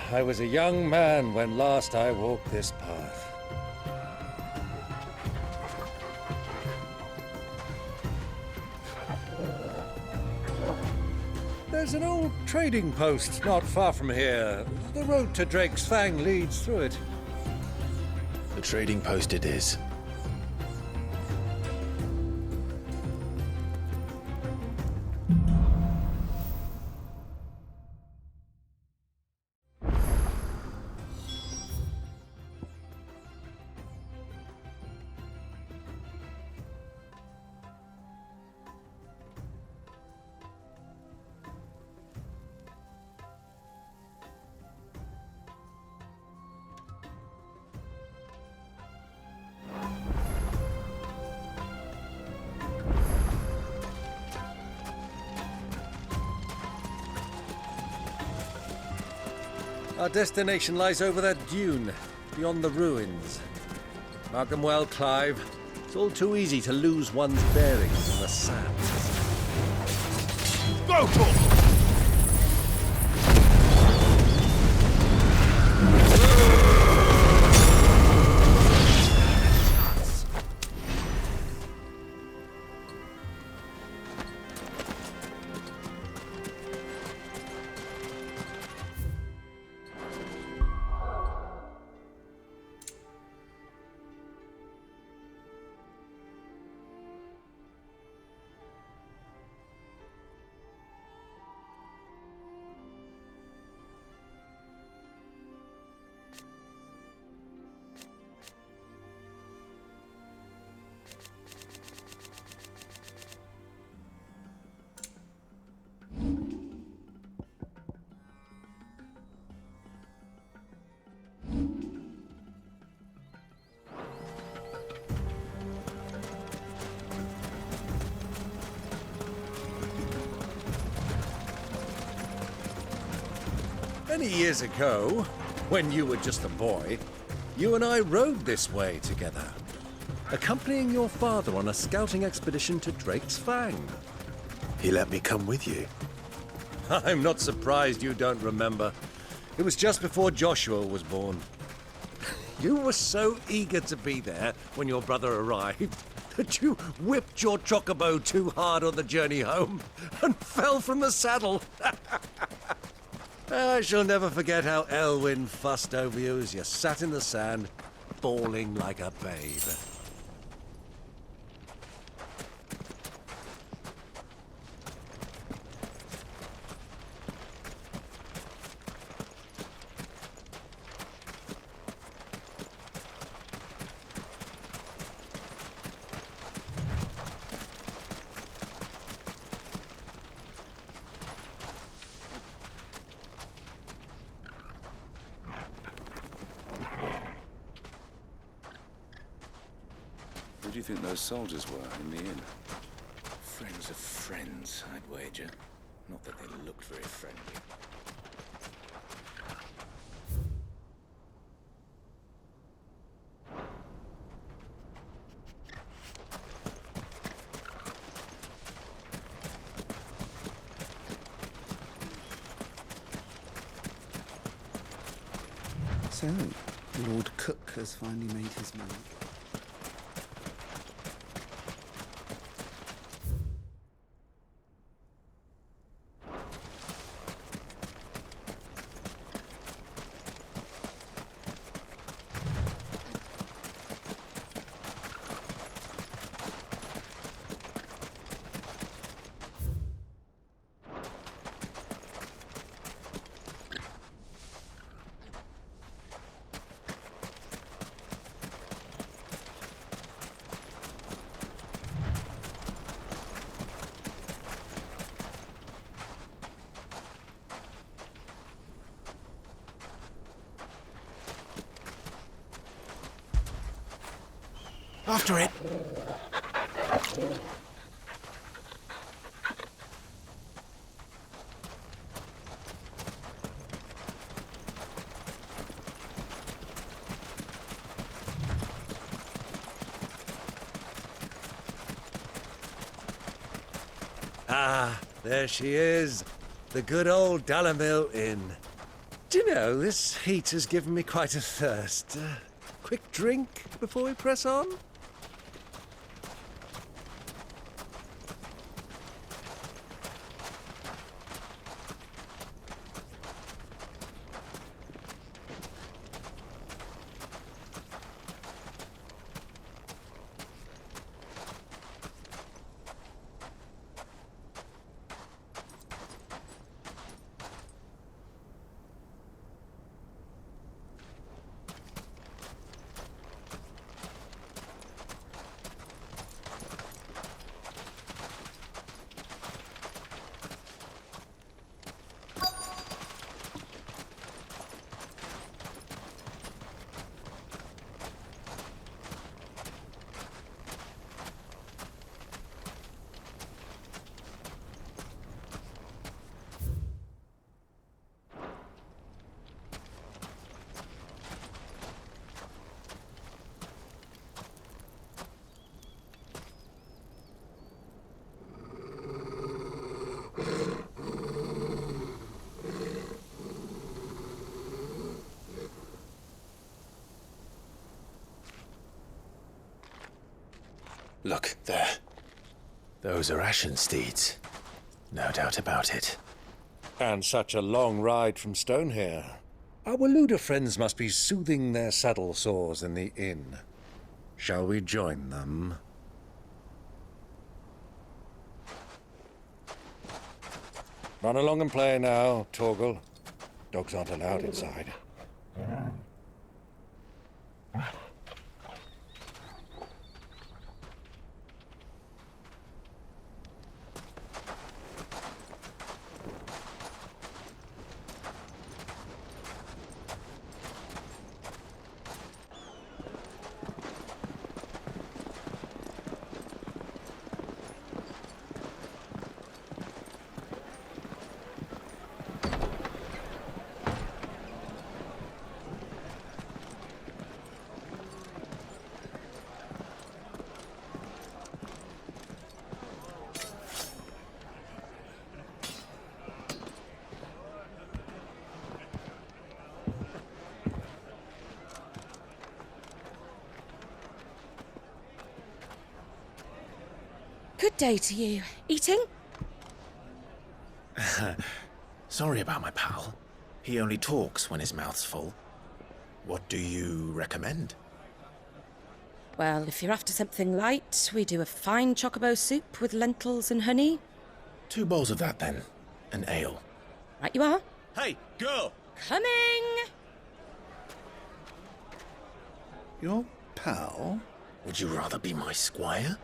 I was a young man when last I walked this path. There's an old trading post not far from here. The road to Drake's Fang leads through it. The trading post it is. Our destination lies over that dune, beyond the ruins. Mark them well, Clive. It's all too easy to lose one's bearings in the sand. Go for it! Many years ago, when you were just a boy, you and I rode this way together, accompanying your father on a scouting expedition to Drake's Fang. He let me come with you. I'm not surprised you don't remember. It was just before Joshua was born. You were so eager to be there when your brother arrived that you whipped your chocobo too hard on the journey home and fell from the saddle. I shall never forget how Elwyn fussed over you as you sat in the sand, bawling like a babe. Who do you think those soldiers were in the inn? Friends of friends, I'd wager. Not that they looked very friendly. So, Lord Cook has finally made his mark. After it! Ah, there she is. The good old Dalamil Inn. Do you know, this heat has given me quite a thirst. Quick drink before we press on? Look, there. Those are Ashen steeds. No doubt about it. And such a long ride from Stone here. Our Waluda friends must be soothing their saddle sores in the inn. Shall we join them? Run along and play now, Torgal. Dogs aren't allowed inside. Good day to you. Eating? Sorry about my pal. He only talks when his mouth's full. What do you recommend? Well, if you're after something light, we do a fine chocobo soup with lentils and honey. 2 bowls of that, then. An ale. Right you are. Hey, girl! Coming! Your pal? Would you rather be my squire?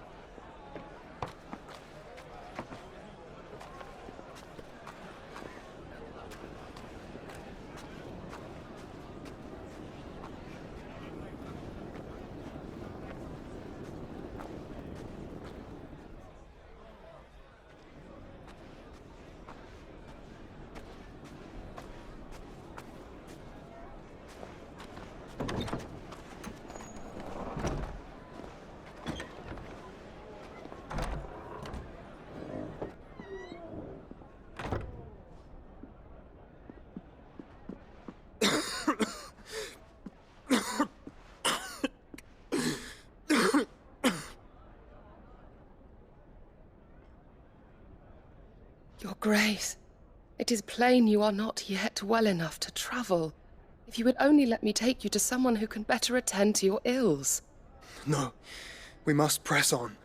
Your Grace, it is plain you are not yet well enough to travel. If you would only let me take you to someone who can better attend to your ills. No, we must press on.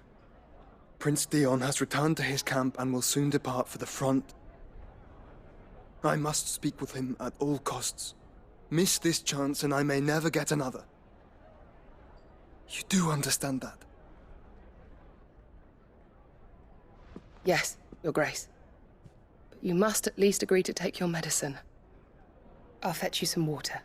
Prince Dion has returned to his camp and will soon depart for the front. I must speak with him at all costs. Miss this chance and I may never get another. You do understand that? Yes, Your Grace. But you must at least agree to take your medicine. I'll fetch you some water.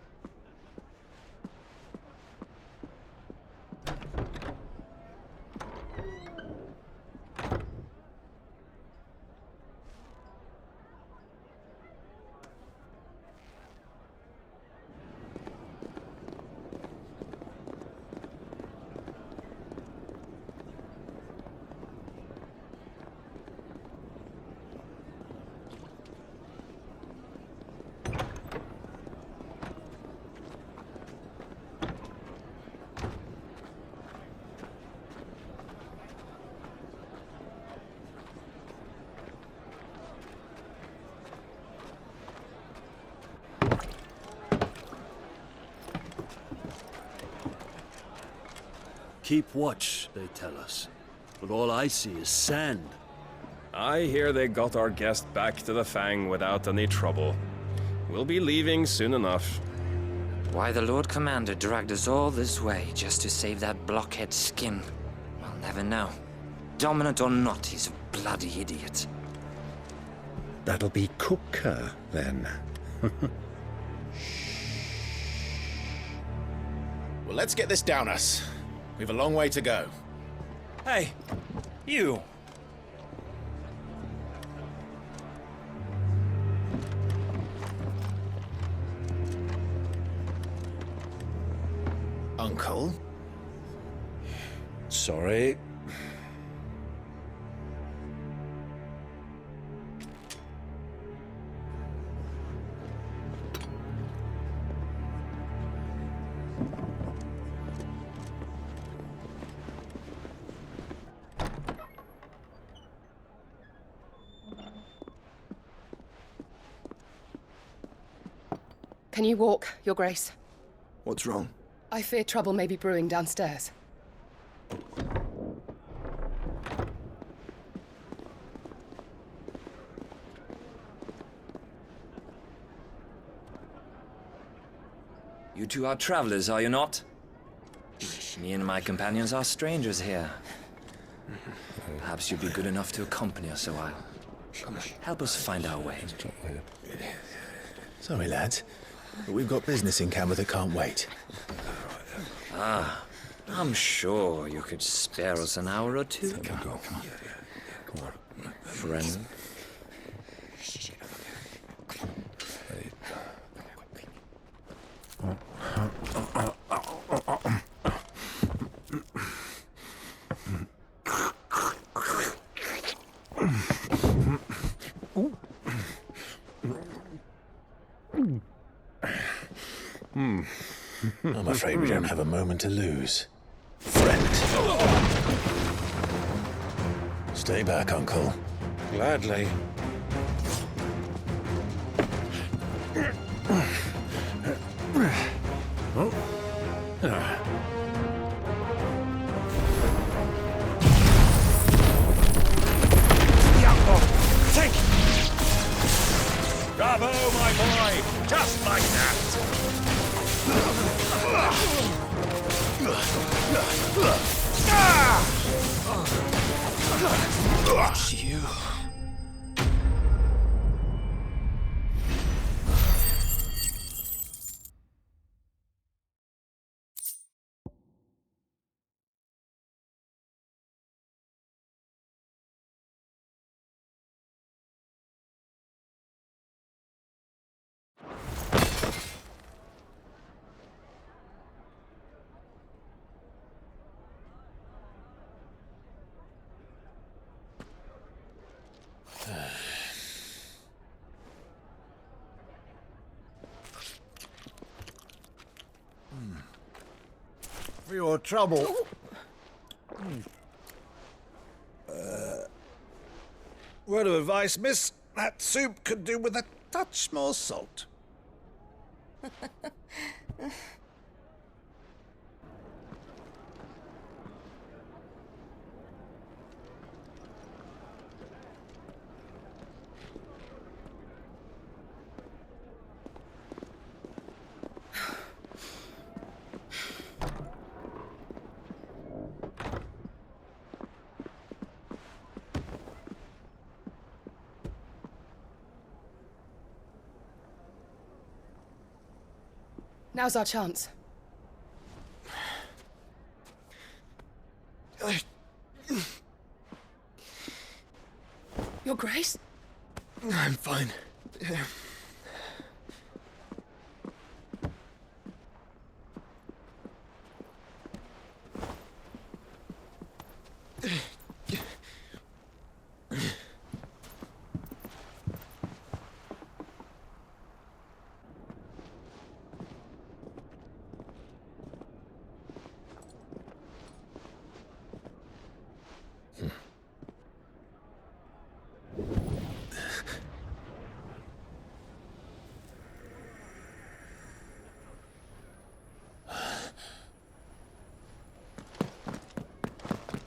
Keep watch, they tell us. But all I see is sand. I hear they got our guest back to the Fang without any trouble. We'll be leaving soon enough. Why the Lord Commander dragged us all this way just to save that blockhead skin, we'll never know. Dominant or not, he's a bloody idiot. That'll be Cooker, then. Well, let's get this down us. We've a long way to go. Hey, you! Uncle? Sorry. Can you walk, Your Grace? What's wrong? I fear trouble may be brewing downstairs. You two are travelers, are you not? Me and my companions are strangers here. Perhaps you'd be good enough to accompany us a while. Help us find our way. Sorry, lads, but we've got business in camera that can't wait. Ah, I'm sure you could spare us an hour or two. Come on. Friend. I'm afraid we don't have a moment to lose. Friend. Stay back, Uncle. Gladly. Take! Bravo, my boy! Just like that! It's you. For your trouble. Word of advice, miss. That soup could do with a touch more salt. Now's our chance. Your Grace? I'm fine.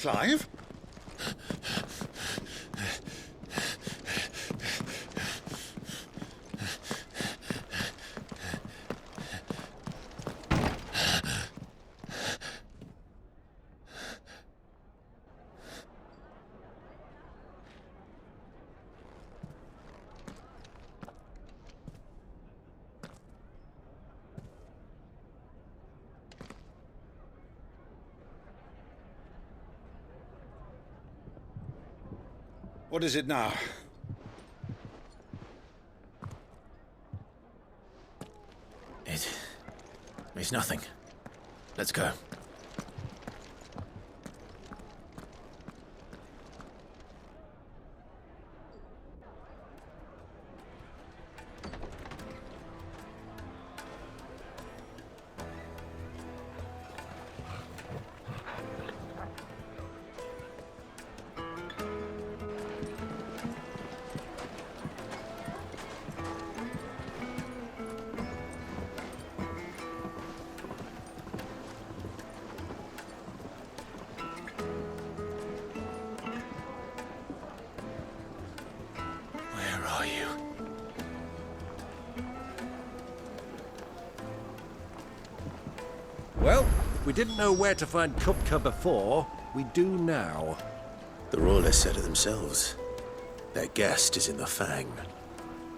Clive? What is it now? It's nothing. Let's go. Where are you? Well, we didn't know where to find Kupka before. We do now. The Royalists said it themselves. Their guest is in the Fang.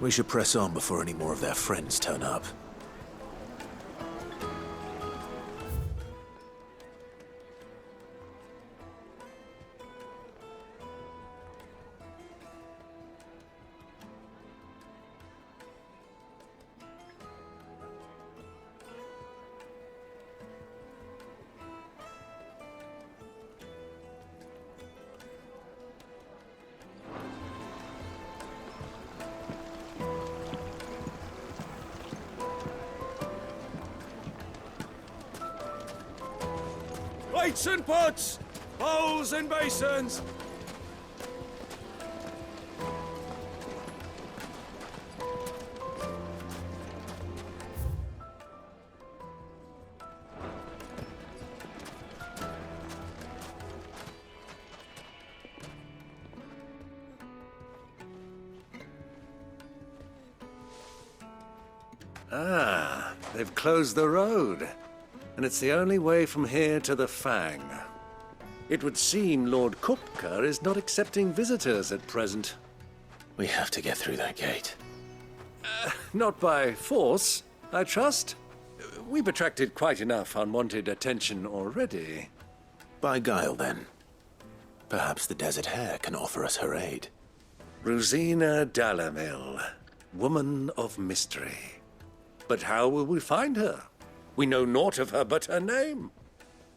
We should press on before any more of their friends turn up. Plates and pots! Bowls and basins! Ah, they've closed the road. And it's the only way from here to the Fang. It would seem Lord Kupka is not accepting visitors at present. We have to get through that gate. Not by force, I trust. We've attracted quite enough unwanted attention already. By guile, then. Perhaps the Desert Hare can offer us her aid. Rosina Dalamil, woman of mystery. But how will we find her? We know naught of her but her name.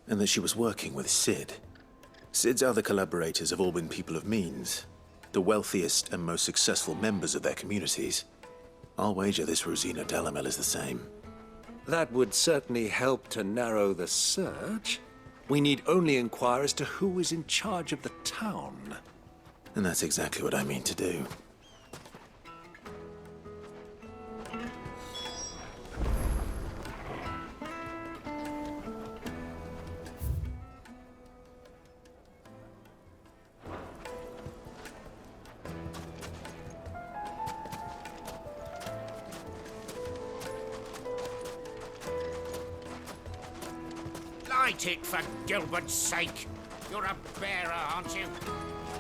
And that she was working with Sid. Sid's other collaborators have all been people of means, the wealthiest and most successful members of their communities. I'll wager this Rosina Dalamel is the same. That would certainly help to narrow the search. We need only inquire as to who is in charge of the town. And that's exactly what I mean to do. Light it, for Gilbert's sake! You're a bearer, aren't you?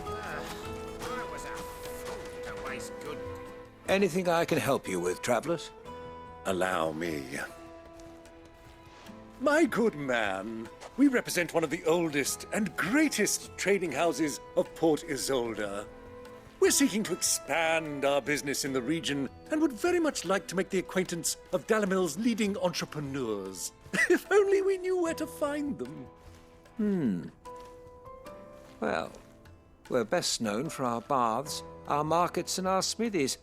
I was a fool to waste good... Anything I can help you with, travelers? Allow me. My good man, we represent one of the oldest and greatest trading houses of Port Isolde. We're seeking to expand our business in the region and would very much like to make the acquaintance of Dalamil's leading entrepreneurs. If only we knew where to find them. Well, we're best known for our baths, our markets, and our smithies.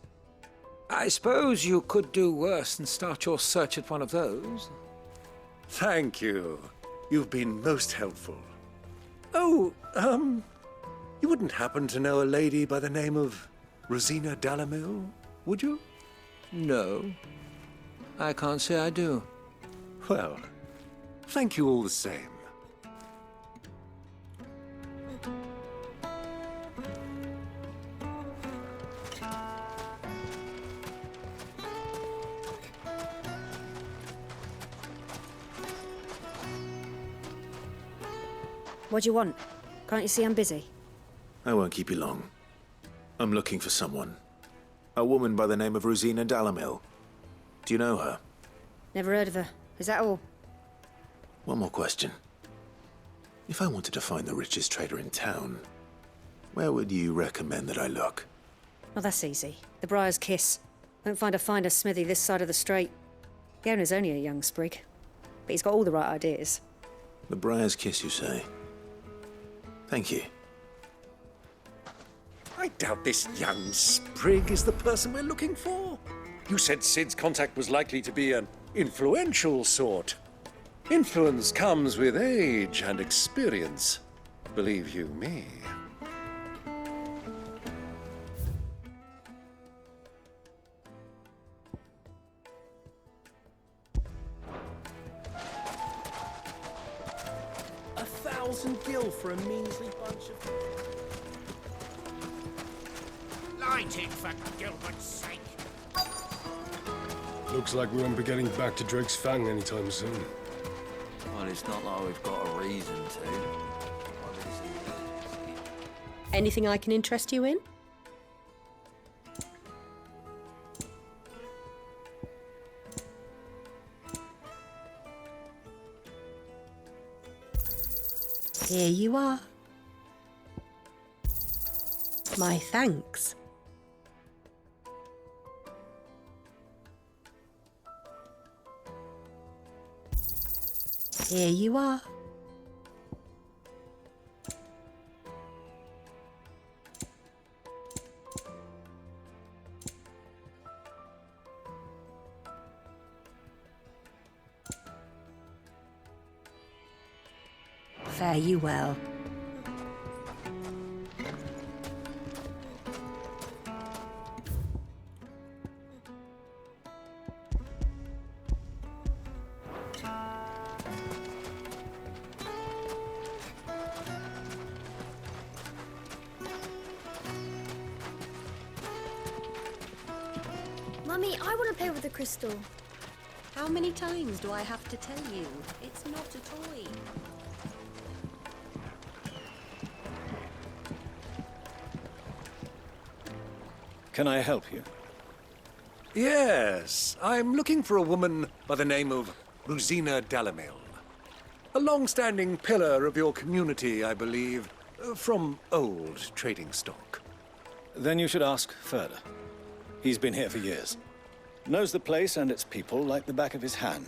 I suppose you could do worse than start your search at one of those. Thank you. You've been most helpful. Oh, you wouldn't happen to know a lady by the name of Rosina Dalamil, would you? No, I can't say I do. Well, thank you all the same. What do you want? Can't you see I'm busy? I won't keep you long. I'm looking for someone. A woman by the name of Rosina Dalamil. Do you know her? Never heard of her. Is that all? One more question. If I wanted to find the richest trader in town, where would you recommend that I look? Well, that's easy. The Briar's Kiss. Won't find a finer smithy this side of the strait. The owner's only a young sprig, but he's got all the right ideas. The Briar's Kiss, you say? Thank you. I doubt this young sprig is the person we're looking for. You said Sid's contact was likely to be an influential sort. Influence comes with age and experience. Believe you me. $1,000 for a measly bunch of... Light it for Gilbert's sake. Looks like we won't be getting back to Drake's Fang anytime soon. Well, it's not like we've got a reason to. Anything I can interest you in? Here you are. My thanks. Here you are. Fare you well. Mummy, I want to play with the crystal. How many times do I have to tell you? It's not a toy. Can I help you? Yes, I'm looking for a woman by the name of Rosina Dalamil. A long-standing pillar of your community, I believe, from old trading stock. Then you should ask further. He's been here for years. Knows the place and its people like the back of his hand.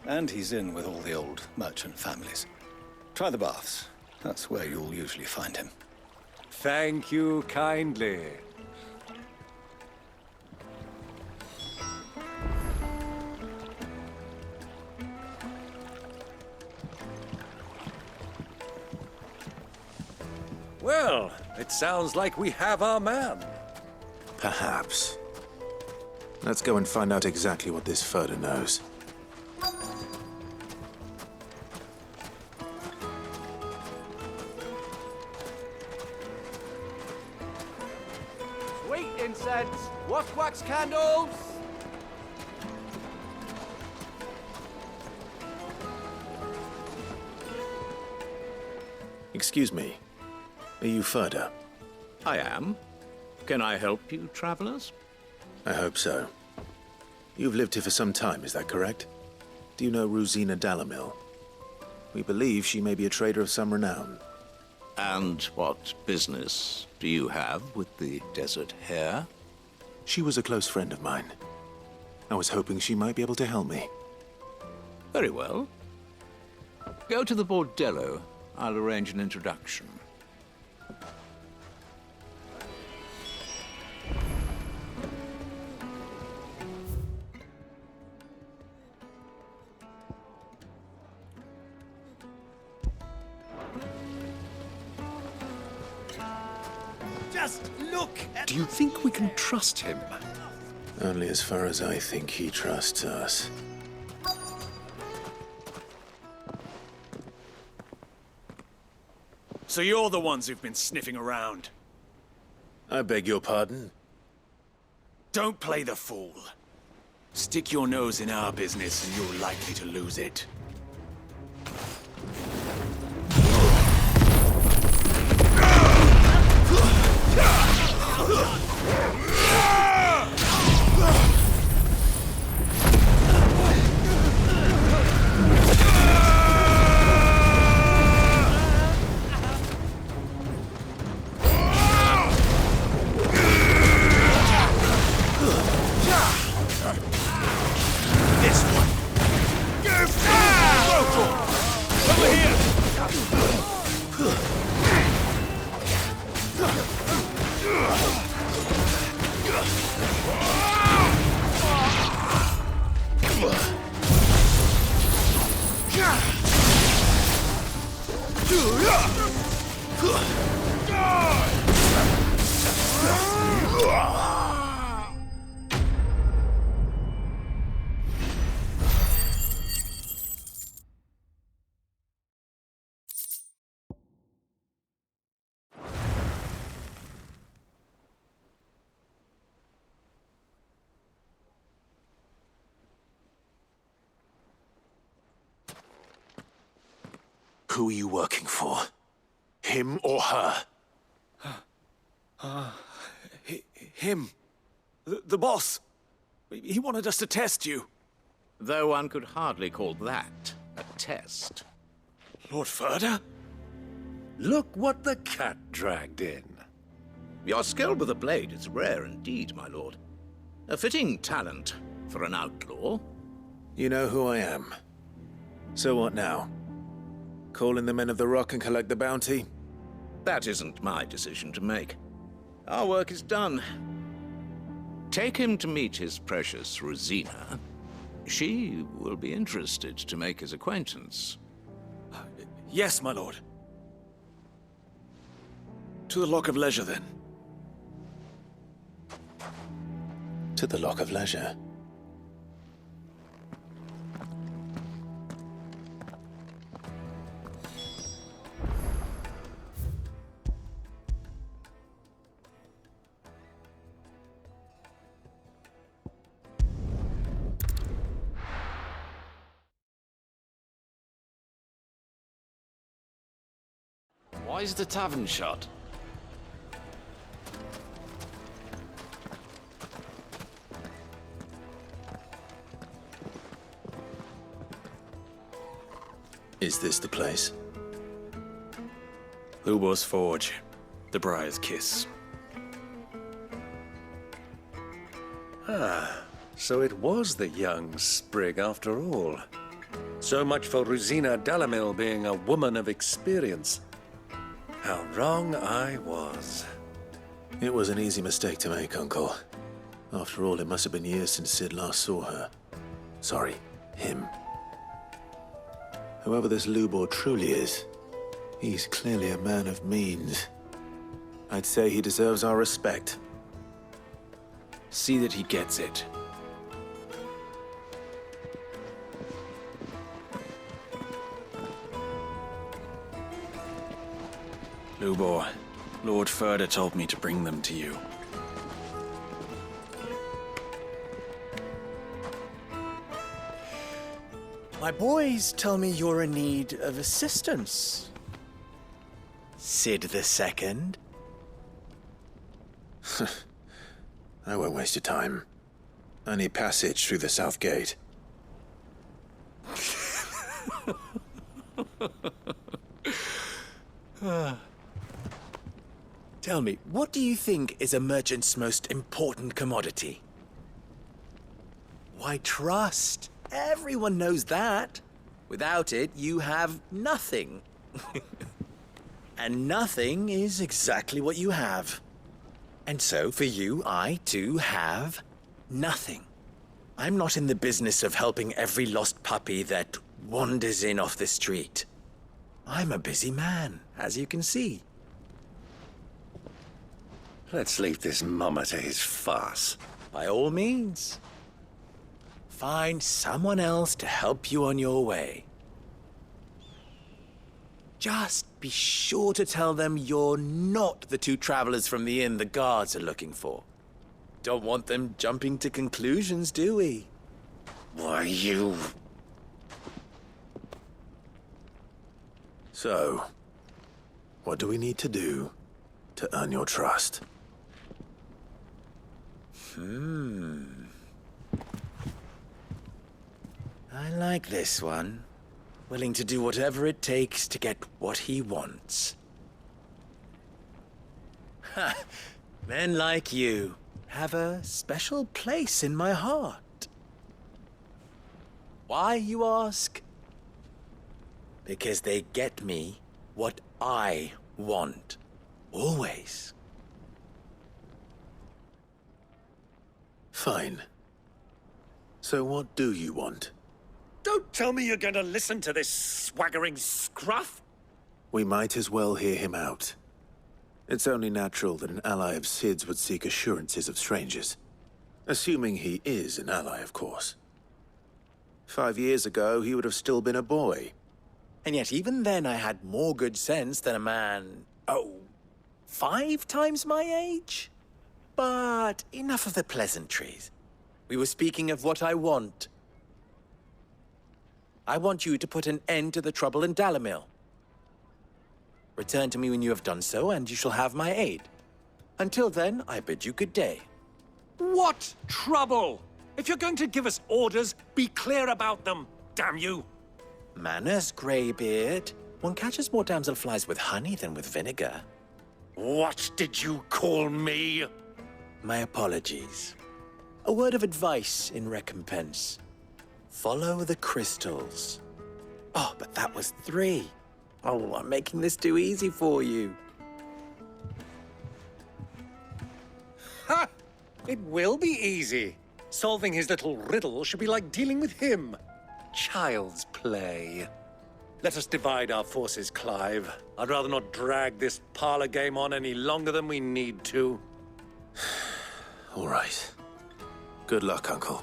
And he's in with all the old merchant families. Try the baths. That's where you'll usually find him. Thank you kindly. Well, it sounds like we have our man. Perhaps. Let's go and find out exactly what this Furder knows. Sweet incense, wax candles. Excuse me. Are you Furder? I am. Can I help you, travelers? I hope so. You've lived here for some time, is that correct? Do you know Rosina Dalamil? We believe she may be a trader of some renown. And what business do you have with the Desert Hare? She was a close friend of mine. I was hoping she might be able to help me. Very well. Go to the bordello. I'll arrange an introduction. Just look at... Do you think we can trust him? Only as far as I think he trusts us. So you're the ones who've been sniffing around. I beg your pardon? Don't play the fool. Stick your nose in our business and you're likely to lose it. Who are you working for? Him or her? Him. The boss. He wanted us to test you. Though one could hardly call that a test. Lord Ferda? Look what the cat dragged in. Your skill with a blade is rare indeed, my lord. A fitting talent for an outlaw. You know who I am. So what now? Call in the Men of the Rock and collect the bounty? That isn't my decision to make. Our work is done. Take him to meet his precious Rosina. She will be interested to make his acquaintance. Yes, my lord. To the Lock of Leisure, then. To the Lock of Leisure. Why is the tavern shut? Is this the place? Lubor's Forge. The Briar's Kiss. Ah, so it was the young sprig after all. So much for Rosina Delamil being a woman of experience. How wrong I was. It was an easy mistake to make, Uncle. After all, it must have been years since Sid last saw her. Sorry, him. Whoever this Lubor truly is, he's clearly a man of means. I'd say he deserves our respect. See that he gets it. Lubor, Lord Ferda told me to bring them to you. My boys tell me you're in need of assistance. Sid the Second. I won't waste your time. I need passage through the south gate. Tell me, what do you think is a merchant's most important commodity? Why, trust. Everyone knows that. Without it, you have nothing. And nothing is exactly what you have. And so, for you, I, too, have nothing. I'm not in the business of helping every lost puppy that wanders in off the street. I'm a busy man, as you can see. Let's leave this mummer to his farce. By all means. Find someone else to help you on your way. Just be sure to tell them you're not the two travelers from the inn the guards are looking for. Don't want them jumping to conclusions, do we? Why, you... So, what do we need to do to earn your trust? I like this one. Willing to do whatever it takes to get what he wants. Ha! Men like you have a special place in my heart. Why, you ask? Because they get me what I want. Always. Fine. So what do you want? Don't tell me you're going to listen to this swaggering scruff! We might as well hear him out. It's only natural that an ally of Sid's would seek assurances of strangers. Assuming he is an ally, of course. 5 years ago, he would have still been a boy. And yet even then I had more good sense than a man, 5 times my age? But enough of the pleasantries. We were speaking of what I want. I want you to put an end to the trouble in Dalamil. Return to me when you have done so, and you shall have my aid. Until then, I bid you good day. What trouble? If you're going to give us orders, be clear about them, damn you! Manners, Greybeard. One catches more damselflies with honey than with vinegar. What did you call me? My apologies. A word of advice in recompense. Follow the crystals. Oh, but that was 3. Oh, I'm making this too easy for you. Ha! It will be easy. Solving his little riddle should be like dealing with him. Child's play. Let us divide our forces, Clive. I'd rather not drag this parlor game on any longer than we need to. All right. Good luck, Uncle.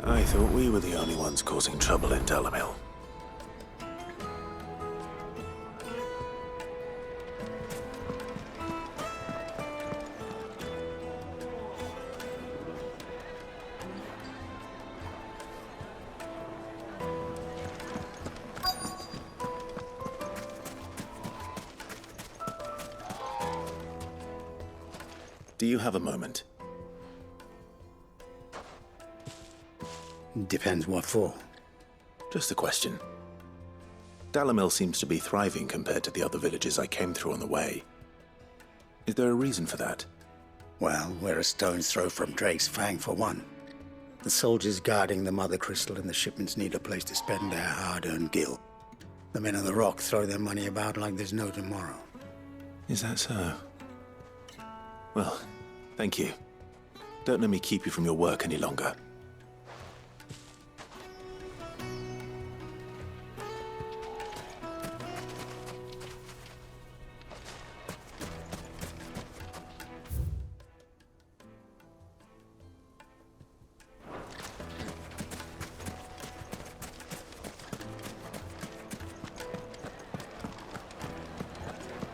I thought we were the only ones causing trouble in Dalamil. Do you have a moment? Depends what for. Just a question. Dalamil seems to be thriving compared to the other villages I came through on the way. Is there a reason for that? Well, we're a stone's throw from Drake's Fang, for one. The soldiers guarding the Mother Crystal and the shipments need a place to spend their hard-earned gil. The men of the Rock throw their money about like there's no tomorrow. Is that so? Well, thank you. Don't let me keep you from your work any longer.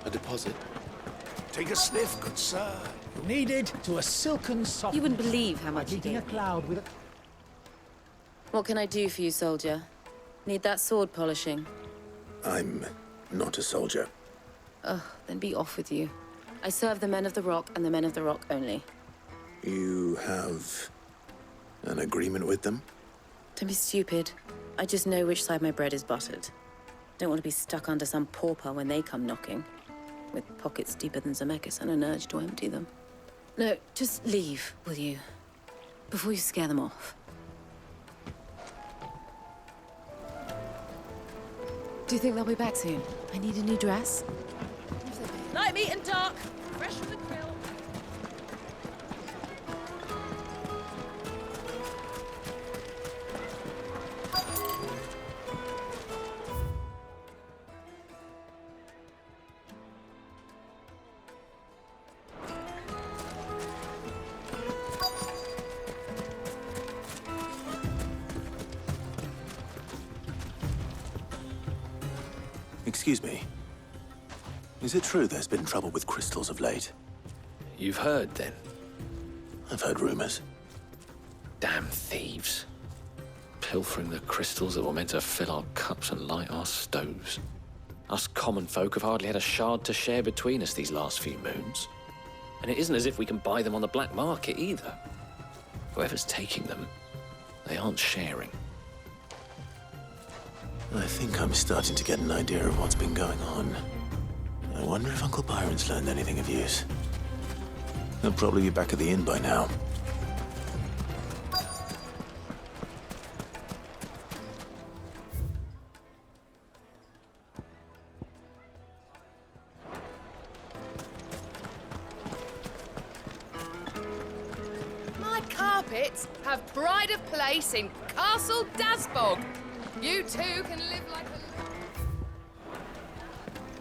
A deposit. Take a sniff, good sir. Needed to a silken soft. You wouldn't believe how much he Meeting gave a me. cloud with a... What can I do for you, soldier? Need that sword polishing? I'm not a soldier. Ugh, then be off with you. I serve the men of the Rock and the men of the Rock only. You have an agreement with them? Don't be stupid. I just know which side my bread is buttered. Don't want to be stuck under some pauper when they come knocking. With pockets deeper than Zemeckis and an urge to empty them. No, just leave, will you? Before you scare them off. Do you think they'll be back soon? I need a new dress. Night meat and dark, fresh from the grill. Excuse me. Is it true there's been trouble with crystals of late? You've heard, then? I've heard rumors. Damn thieves. Pilfering the crystals that were meant to fill our cups and light our stoves. Us common folk have hardly had a shard to share between us these last few moons. And it isn't as if we can buy them on the black market either. Whoever's taking them, they aren't sharing. I think I'm starting to get an idea of what's been going on. I wonder if Uncle Byron's learned anything of use. He'll probably be back at the inn by now. My carpets have pride of place in Castle Dasbog. You too can live like a...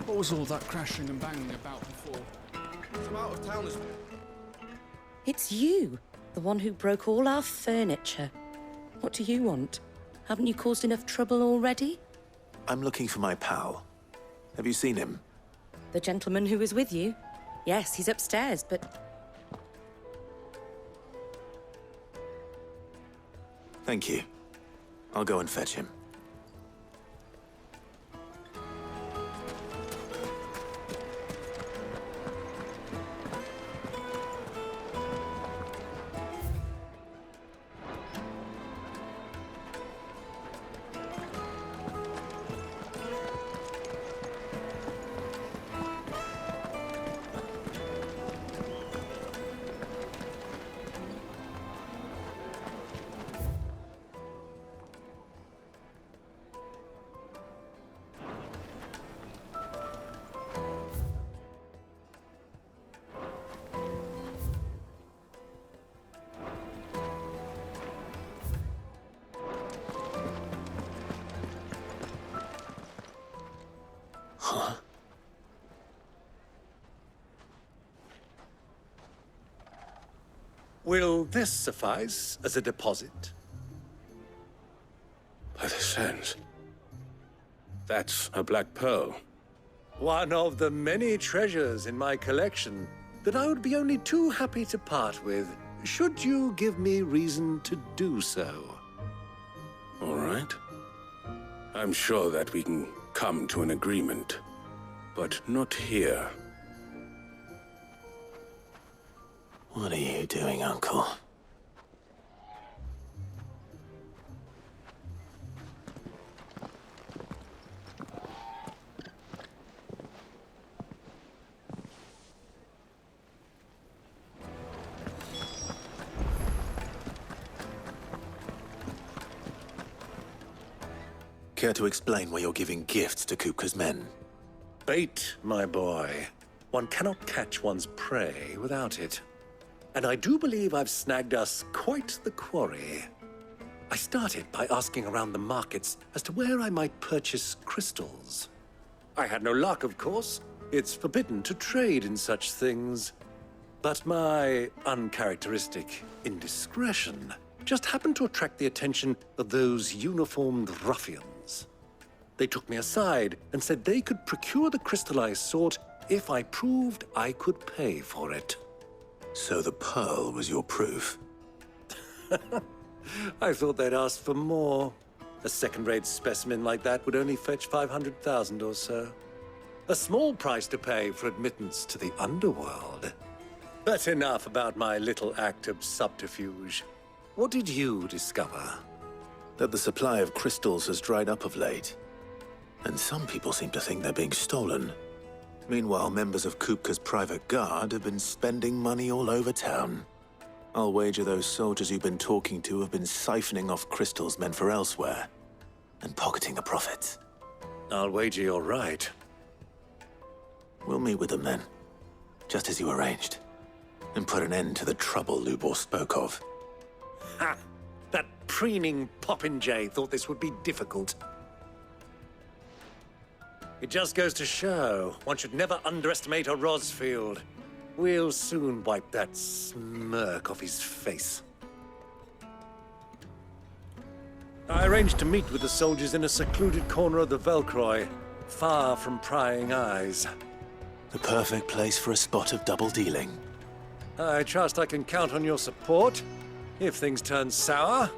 What was all that crashing and banging about before? Some out-of-towners. It's you, the one who broke all our furniture. What do you want? Haven't you caused enough trouble already? I'm looking for my pal. Have you seen him? The gentleman who was with you? Yes, he's upstairs, but... Thank you. I'll go and fetch him. Will this suffice as a deposit? By the sands. That's a black pearl. One of the many treasures in my collection that I would be only too happy to part with, should you give me reason to do so. All right. I'm sure that we can come to an agreement, but not here. What are you doing, Uncle? Care to explain why you're giving gifts to Kupka's men? Bait, my boy. One cannot catch one's prey without it. And I do believe I've snagged us quite the quarry. I started by asking around the markets as to where I might purchase crystals. I had no luck, of course. It's forbidden to trade in such things. But my uncharacteristic indiscretion just happened to attract the attention of those uniformed ruffians. They took me aside and said they could procure the crystal I sought if I proved I could pay for it. So the pearl was your proof? I thought they'd ask for more. A second-rate specimen like that would only fetch 500,000 or so. A small price to pay for admittance to the underworld. But enough about my little act of subterfuge. What did you discover? That the supply of crystals has dried up of late. And some people seem to think they're being stolen. Meanwhile, members of Kupka's private guard have been spending money all over town. I'll wager those soldiers you've been talking to have been siphoning off crystals meant for elsewhere, and pocketing the profits. I'll wager you're right. We'll meet with them then, just as you arranged, and put an end to the trouble Lubor spoke of. Ha! That preening popinjay thought this would be difficult. It just goes to show, one should never underestimate a Rosfield. We'll soon wipe that smirk off his face. I arranged to meet with the soldiers in a secluded corner of the Velcroy. far from prying eyes. The perfect place for a spot of double dealing. I trust I can count on your support if things turn sour.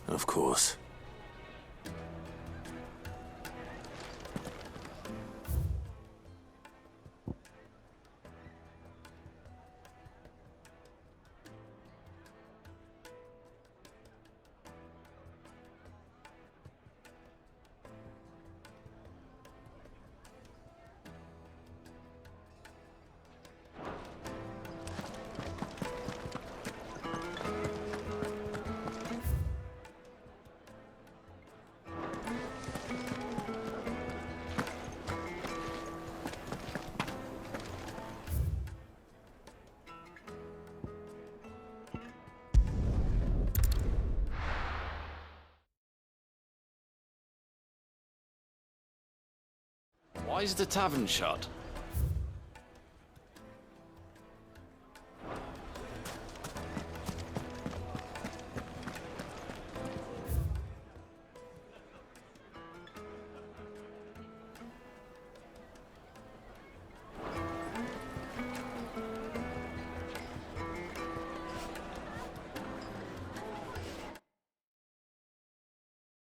Of course. Why is the tavern shut?